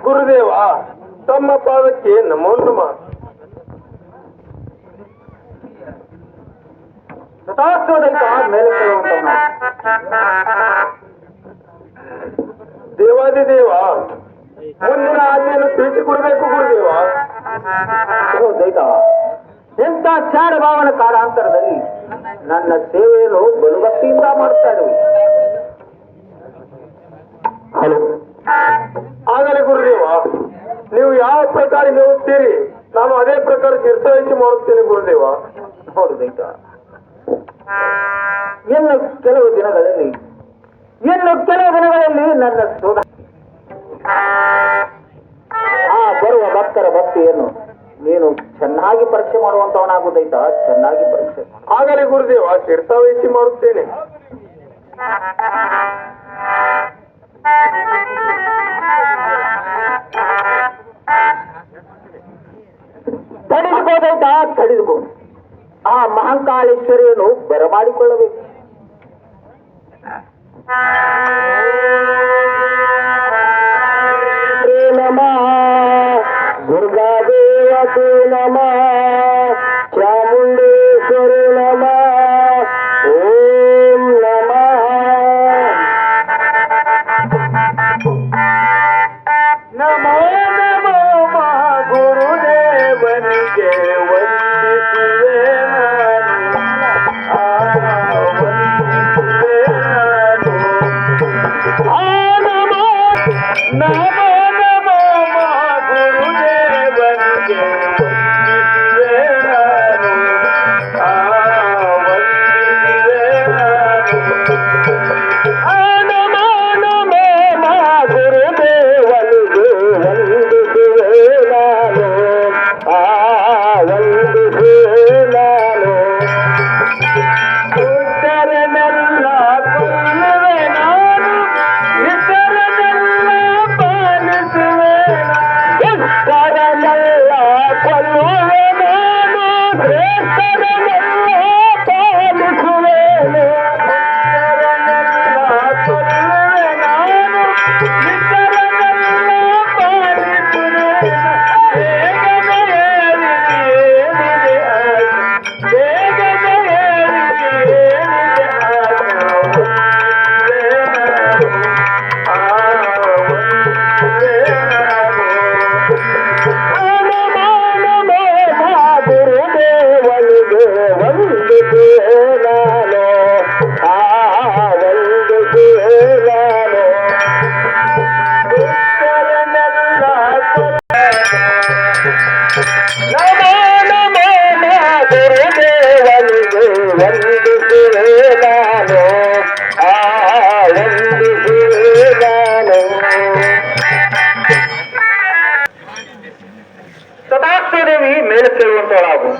ಗುರುದೇವ, ತಮ್ಮ ಪಾದಕ್ಕೆ ನಮೋ ನಮಃ. ದೇವಾದಿದೇವ, ಮುಂದಿನ ಆಜ್ಞೆಯನ್ನು ತಿಳಿಸಿಕೊಡಬೇಕು ಗುರುದೇವ. ದೈತ, ಎಂತ ಚಾರ ಭಾವನ ಕಾಲಾಂತರದಲ್ಲಿ ನನ್ನ ಸೇವೆಯನ್ನು ಬಲುಭಕ್ತಿಯಿಂದ ಮಾಡುತ್ತಾ ಇರುವೆ. ಆಗಲೇ ಗುರುದೇವ, ನೀವು ಯಾವ ಪ್ರಕಾರ ಹೇಳುತ್ತೀರಿ ನಾನು ಅದೇ ಪ್ರಕಾರ ಶಿರಸಾವಹಿಸಿ ಮಾಡುತ್ತೇನೆ ಗುರುದೇವ. ಹೌದು ದೈತ, ಇನ್ನು ಕೆಲವು ದಿನಗಳಲ್ಲಿ ನನ್ನ ಸೋದ ಆ ಬರುವ ಭಕ್ತರ ಭಕ್ತಿಯನ್ನು ನೀನು ಚೆನ್ನಾಗಿ ಪರೀಕ್ಷೆ ಮಾಡುವಂತವನಾಗುದೈತ, ಚೆನ್ನಾಗಿ ಪರೀಕ್ಷೆ. ಆಗಲೇ ಗುರುದೇವ, ಶಿರಸಾವಹಿಸಿ ಮಾಡುತ್ತೇನೆ. ತಡೆದುಕೋದೈತ, ತಡೆದುಕೋ. ಆ ಮಹಾಕಾಳೇಶ್ವರಿಯನ್ನು ಬರಮಾಡಿಕೊಳ್ಳಬೇಕು. ನಮಃ ದುರ್ಗಾದೇವತೆ ನಮಃ, ಚಾಮುಂಡೇಶ್ವರಿ ನಮಃ, ಓಂ ನಮಃ. ನಮೋ ನಮೋ ಗುರುದೇವನಿಗೆ ವಂದಿಸುವೆ ಸದಾಸ್ತಿದೇವಿ ಮೇಲೆ ಸೇರುವಂತವಳಾಗು.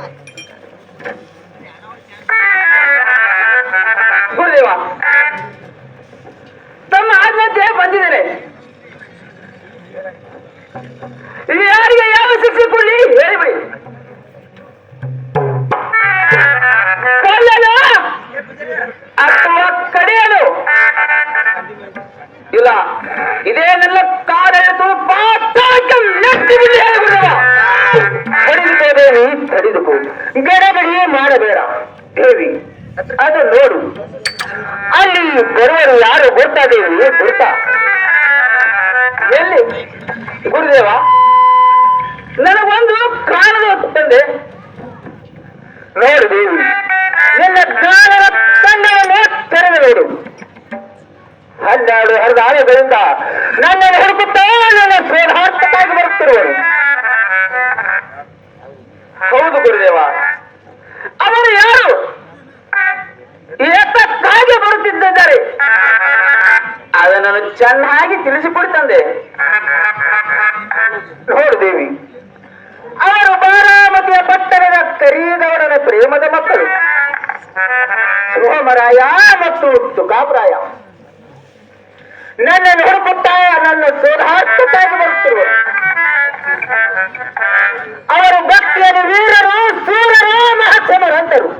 ಗುರುದೇವ, ತಮ್ಮ ಆಜ್ಞೆ ಬಂದಿದ್ದೇನೆ. ಇದು ಯಾರಿಗೆ ಯಾವ ಶಿಕ್ಷೆ ಕೊಡ್ಲಿ ಹೇಳಿಬಿಡಿ. ಕೊಲ್ಲಲು ಅಥವಾ ಕಡಿಯಲು ಇಲ್ಲ, ಇದೇನೆಲ್ಲ ಕಾಲೆಳೆದು ಪಾತಾಳಕ್ಕೆ ನೆಟ್ಟಿ ಬಿಡಿ ಹೇಳಿಬಿಡುವ. ತಡೆದುಕೋದೇವಿ, ತಡೆದುಕೋ. ಗಡಬಡಿ ಮಾಡಬೇಡ ದೇವಿ, ಅದು ನೋಡು. ಅಲ್ಲಿ ಬರುವರು ಯಾರು ಗುರ್ತಾ ದೇವಿ ಗುರ್ತಾ ಎಲ್ಲಿ ಗುರುದೇವ ನನಗೊಂದು ಕಾಣದ ತಂದೆ ನೋಡು ದೇವಿ ನಿನ್ನ ಜ್ಞಾನದ ಕಣ್ಣನ್ನು ತೆರೆದು ನೋಡು 12 ಹರಿದಾರಗಳಿಂದ ನನ್ನನ್ನು ಹುಡುಕುತ್ತಾ ನನ್ನ ಶೋಧಾರ್ಥಕ್ಕಾಗಿ ಬರುತ್ತಿರುವರು ಹೌದು ಗುರುದೇವ ಅವರು ಯಾರು ಎತ್ತಕ್ಕಾಗಿ ಬರುತ್ತಿದ್ದಾರೆ ಅದನ್ನು ಚೆನ್ನಾಗಿ ತಿಳಿಸಿಕೊಡಿ ತಂದೆ ನೋಡು ದೇವಿ ಅವರು ಬಾರಾಮತಿಯ ಪಟ್ಟಣದ ಕರೀಗೌಡನ ಪ್ರೇಮದ ಮಕ್ಕಳು ಸೋಮರಾಯ ಮತ್ತು ತುಕಾಪರಾಯ ನನ್ನನ್ನು ಹುಡುಕುತ್ತಾ ನನ್ನ ಶೋಧಾರ್ಥಕ್ಕಾಗಿ ಬರುತ್ತಿರುವರು ಅವರು ಭಕ್ತಿಯನ್ನು ವೀರರು ಸೂರರು ಮಹತ್ವರಂತರು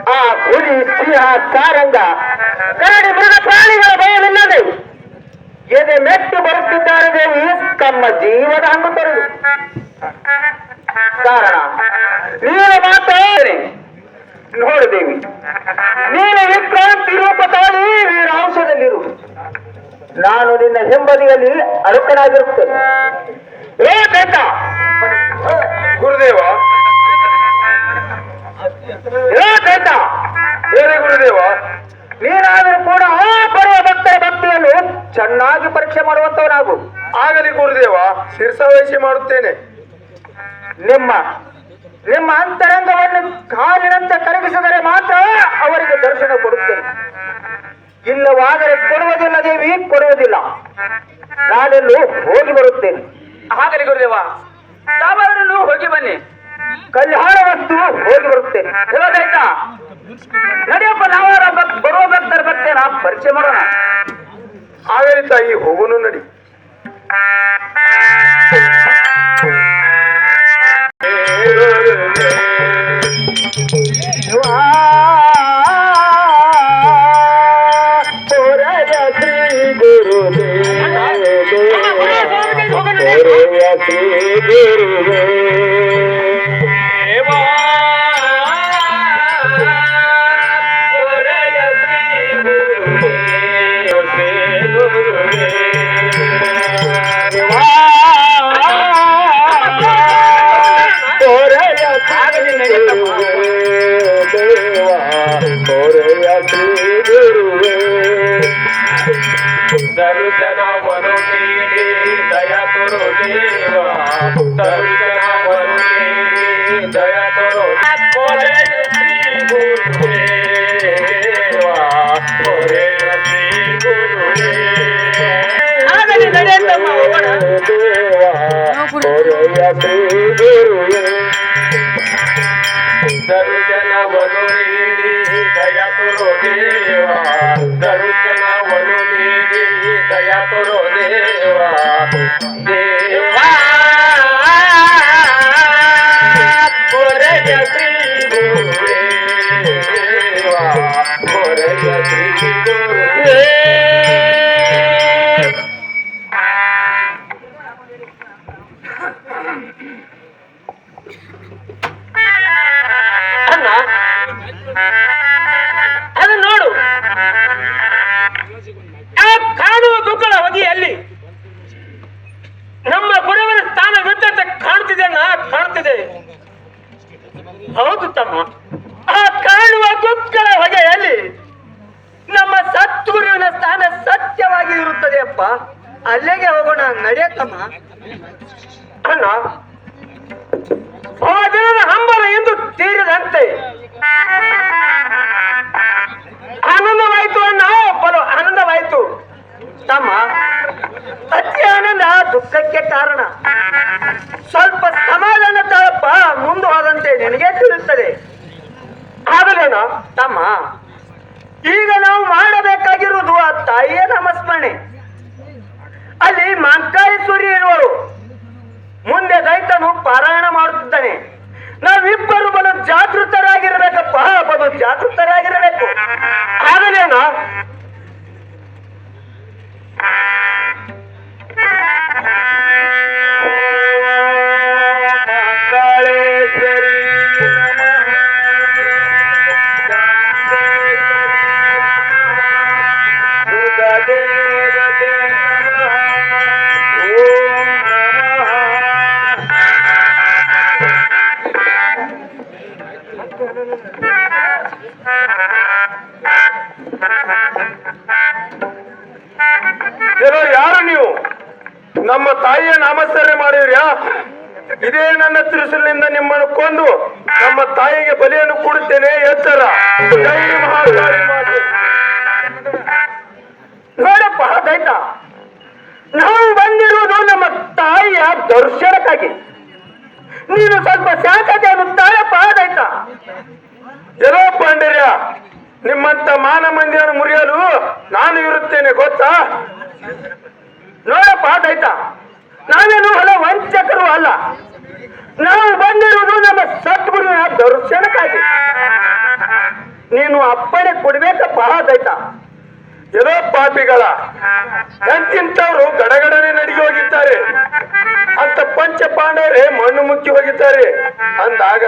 ಆ ಹುಲಿ ಸಿಂಹ ಸಾರಂಗ ಕರಡಿ ಮೃಗ ಪ್ರಾಣಿಗಳ ಭಯವಿಲ್ಲದೆ ಎದೆ ಮೆಟ್ಟು ಬರುತ್ತಿದ್ದಾರೆ ದೇವಿ ತಮ್ಮ ಜೀವದ ಹಂಗು ತೊರೆದು ಕಾರಣ ನೀನು ಮಾತಾಡೇನೆ ನೋಡು ದೇವಿ ನೀನು ವಿಕ್ರಾಂತಿ ರೂಪ ತಾಳಿ ವೀರಾಂಶದಲ್ಲಿರು ನಾನು ನಿನ್ನ ಹಿಂಬದಿಯಲ್ಲಿ ಅಳುಕನಾಗಿರುತ್ತೇನೆ ಏ ಬೇಟ ಗುರುದೇವ ಏ ಬೇಟ ಹೇಳಿ ಗುರುದೇವ ನೀನಾದರೂ ಕೂಡ ಆ ಬರುವ ಭಕ್ತರ ಭಕ್ತಿಯನ್ನು ಚೆನ್ನಾಗಿ ಪರೀಕ್ಷೆ ಮಾಡುವಂತವನಾಗು ಆಗಲಿ ಗುರುದೇವ ಶಿರ್ಸಾವಹಿಸಿ ಮಾಡುತ್ತೇನೆ ನಿಮ್ಮ ನಿಮ್ಮ ಅಂತರಂಗವನ್ನು ಕಾಲಿನಂತೆ ಕರಗಿಸಿದರೆ ಮಾತ್ರ ಅವರಿಗೆ ದರ್ಶನ ಕೊಡುತ್ತೇನೆ ಇಲ್ಲವಾದರೆ ಕೊಡುವುದಿಲ್ಲ ದೇವಿ ಕೊಡುವುದಿಲ್ಲ ನಾನೆಲ್ಲೂ ಹೋಗಿ ಬರುತ್ತೇನೆ ಹಾಗಲಿ ಗುರುದೇವ ತಾವರನ್ನು ಹೋಗಿ ಬನ್ನಿ ಕಲ್ಯಾಣ ವಸ್ತು ಹೋಗಿ ಬರುತ್ತೇನೆ ಹೇಳೋದಾಯ್ತಾ ನಡೆಯಪ್ಪ ನಾವಾರ ಬರುವ ಭಕ್ತರ ಭಕ್ತೇನ ಪರಿಚಯ ಮಾಡೋಣ ಆಗಲಿ ತಾಯಿ ಹೋಗುನು ನಡಿ ಅದನ್ನ ನೋಡು ಆ ಕಾಣುವ ಬುಕ್ಕಳ ಹೊಗೆಯಲ್ಲಿ ನಮ್ಮ ಗುರುವಿನ ಸ್ಥಾನ ವಿದ್ಯುತ್ ಕಾಣ್ತಿದೆ ಕಾಣ್ತಿದೆ ಹೌದು ತಮ್ಮ ಆ ಕಾಣುವ ಬುಕ್ಕಳ ಹೊಗೆಯಲ್ಲಿ ನಮ್ಮ ಸದ್ಗುರುವಿನ ಸ್ಥಾನ ಸತ್ಯವಾಗಿ ಇರುತ್ತದೆ ಅಪ್ಪ ಅಲ್ಲಿಗೆ ಹೋಗೋಣ ನಡೆಯತ್ತಮ್ಮ ಅಣ್ಣ ಆ ದಿನದ ಹಂಬಲ ಎಂದು ತೀರಿದಂತೆ ಆನಂದವಾಯ್ತು ಅಣ್ಣ ಬಲು ಆನಂದವಾಯ್ತು ತಮ್ಮ ಅತಿ ಆನಂದ ದುಃಖಕ್ಕೆ ಕಾರಣ ಸ್ವಲ್ಪ ಸಮಾಧಾನ ತಾಳಪ್ಪ ಮುಂದೆ ಹೋದಂತೆ ನಿನಗೆ ತಿಳಿಯುತ್ತದೆ ಆಗಲೇನೋ ತಮ್ಮ ಈಗ ನಾವು ಮಾಡಬೇಕಾಗಿರುವುದು ಆ ತಾಯಿಯ ನಾಮಸ್ಮರಣೆ ಅಲ್ಲಿ ಮಾಂಕಾಳೇಶ್ವರಿ ಎನ್ನುವರು ಮುಂದೆ ದೈತನು ಪಾರಾಯಣ ಮಾಡುತ್ತಿದ್ದಾನೆ ನಾವಿಬ್ಬರು ಬಲು ಜಾಗೃತರಾಗಿರಬೇಕಪ್ಪ ಬಲು ಜಾಗೃತರಾಗಿರಬೇಕು ಆಗಲೇನೋ ಎಲ್ಲೋ ಯಾರು ನೀವು? ನಮ್ಮ ತಾಯಿಯ ನಾಮಸ್ಮರಣೆ ಮಾಡಿದ್ರ್ಯಾ? ಇದೇ ನನ್ನ ತ್ರಿಶೂಲಿನಿಂದ ನಿಮ್ಮನ್ನು ಕೊಂದು ನಮ್ಮ ತಾಯಿಗೆ ಬಲಿಯನ್ನು ಕೊಡುತ್ತೇನೆ. ಎಚ್ಚರ. ಜೈ ಮಹಾಕಾಳಿ ಮಾತೆ. ನೋಡಪ್ಪ ಆಯ್ತಾ, ನಾವು ಬಂದಿರುವುದು ನಮ್ಮ ತಾಯಿಯ ದರ್ಶನಕ್ಕಾಗಿ. ನೀನು ಸ್ವಲ್ಪ ಶಾಂತತೆ ತಾಳಪ್ಪ ಆಯ್ತಾ. ಎಲ್ಲೋ ಪಾಂಡರ್ಯ, ನಿಮ್ಮಂತ ಮಾನ ಮಂದಿಯನ್ನು ಮುರಿಯಲು ನಾನು ಇರುತ್ತೇನೆ ಗೊತ್ತಾ? ನೋಡಪ್ಪ ಆಯ್ತಾ, ನಾವೇನು ಹೊಲ ವಂಚಕರು ಅಲ್ಲ. ನಾವು ಬಂದಿರುವುದು ನಮ್ಮ ಸದ್ಗುರುವಿನ ದರ್ಶನಕ್ಕಾಗಿ. ನೀನು ಅಪ್ಪಣೆ ಕೊಡ್ಬೇಕಪ್ಪ ಆಯ್ತಾ. ಎಲ್ಲೋ ಪಾಪಿಗಳ, ಎಂತಿಂತವ್ರು ಗಡಗಡನೆ ನಡಿಗೆ ಹೋಗಿದ್ದಾರೆ, ಅಂತ ಪಂಚ ಪಾಂಡವರೇ ಮಣ್ಣು ಮುಕ್ಕಿ ಹೋಗಿದ್ದಾರೆ ಅಂದಾಗ